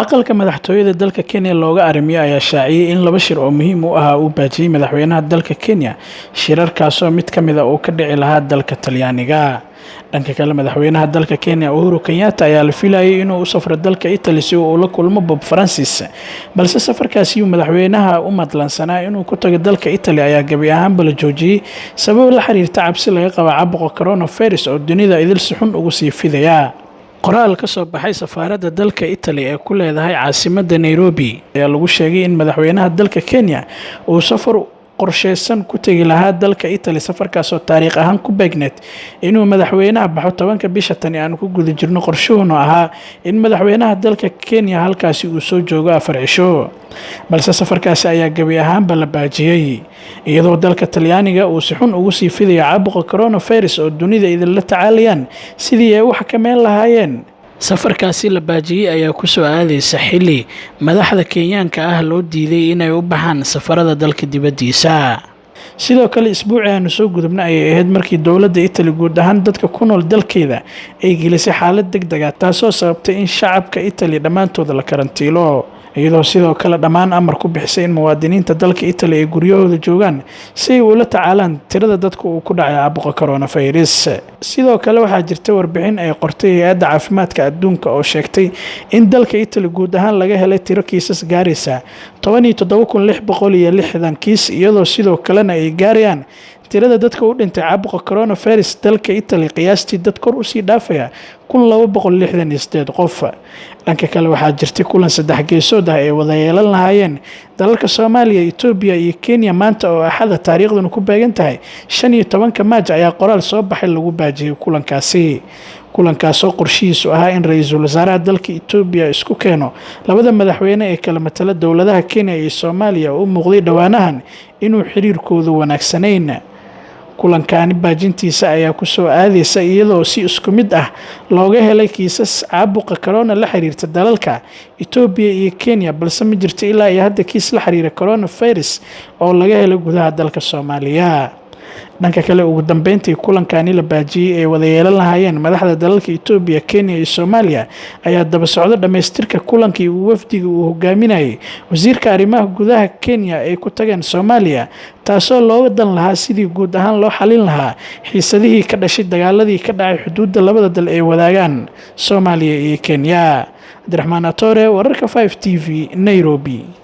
aqalka madaxtooyada dalka Kenya looga arrimiyo ayaa shaaciyay in laba shir oo muhiim u ah uu baajiyay madaxweynaha dalka Kenya shirarkaas oo mid kamid ah uu ka dhici lahaa dalka Talyaaniga. dhanka kale madaxweynaha dalka Kenya Uhuru Kenyatta ayaa la filayay inuu u safro dalka Italy si uu la kulmo Pope Francis, balse safarkaasi uu madaxweynaha u madlansanaa inuu ku tago dalka Italy ayaa gabi ahaanba la joojiyay sabab la xiriirta cabsi laga qabo caabuqa coronavirus oo dunida idil si xun ugu sii fidaya. qoraal ka soo baxay safaaradda dalka Italy ee ku leedahay caasimadda Nairobi ayaa lagu sheegay in madaxweynaha dalka Kenya uu safar qorsheysan ku tagi lahaa dalka Italy, safarkaas oo taariikh ahaan ku beegneed inuu madaxweynaha baxo 10 bisha tani aan ku guda jirno qorshuhuna ahaa in madaxweynaha dalka Kenya halkaasi uu soo joogo 4 cisho, balse safarkaasi ayaa gabi ahaanba la baajiyay iyadoo dalka Talyaaniga uu si xun ugu sii fidayo caabuqa coronavirus oo dunida idin la tacaalayaan sidii ay u xakameyn lahaayeen. safarkaasi la baajiyay ayaa ku soo aadaysa xilli madaxda Kenyaanka ah loo diiday inay u baxaan safarada dalka dibadiisa. sidoo kale isbuucii aanu soo gudubnay ayay ahayd markii dowladda Italy guud ahaan dadka ku nool dalkeeda ay gelisay xaalad degdeg ah taasoo sababtay in shacabka Italy dhammaantood la karantiilo, iyadoo sidoo kale dhammaan amar ku bixisay in muwaadiniinta dalka Italy ay guryahooda joogaan si ay ula tacaalaan tirada dadka uu ku dhacay caabuqa coronavirus. sidoo kale waxaa jirta warbixin ay qortay hay'adda caafimaadka adduunka oo sheegtay in dalka Italy guud ahaan laga helay tiro kiisas gaaraysa 17660 kiis, iyadoo sidoo kalena ay gaarayaan tirada dadka u dhintay caabuqa coronavirus dalka Italy qiyaastii dad kor u sii dhaafaya 1268 qof. dhanka kale waxaa jirtay kulan saddex geesood ah ee wada yeelan lahaayeen dalalka Soomaaliya, Itoobiya iyo Kenya maanta oo Axada taariikhduna ku beegan tahay 15 Maaj ayaa qoraal soo baxay lagu baajiyay kulankaas oo qorshihiisu ahaa in ra'iisul wasaaraha dalka Itoobiya isku keeno labada madaxweyne ee kala matala dowladaha Kenya iyo Soomaaliya oo muuqday dhawaanahan inuu xiriirkoodu wanaagsanayn. kulankaani baajintiisa ayaa ku soo aadaysa iyadoo si isku mid ah looga helay kiisas caabuqa corona la xiriirta dalalka Itoobiya iyo Kenya, balse ma jirto ilaa iyo hadda kiis la xiriira coronavirus oo laga helay gudaha dalka Soomaaliya. dhanka kale ugu dambeyntii kulankani la baajiyay ee wada yeelan lahaayeen madaxda dalalka Itoobiya, Kenya iyo Soomaaliya ayaa daba socda dhameystirka kulankii uu wafdiga uu hogaaminayay wasiirka arrimaha gudaha Kenya ay ku tageen Soomaaliya, taasoo looga dan lahaa sidii guud ahaan loo xalin lahaa xiisadihii ka dhashay dagaaladii ka dhacay xuduudda labada dal ee wadaagaan Soomaaliya iyo Kenya. Abdiraxmaan Atore, wararka 5TV, Nairobi.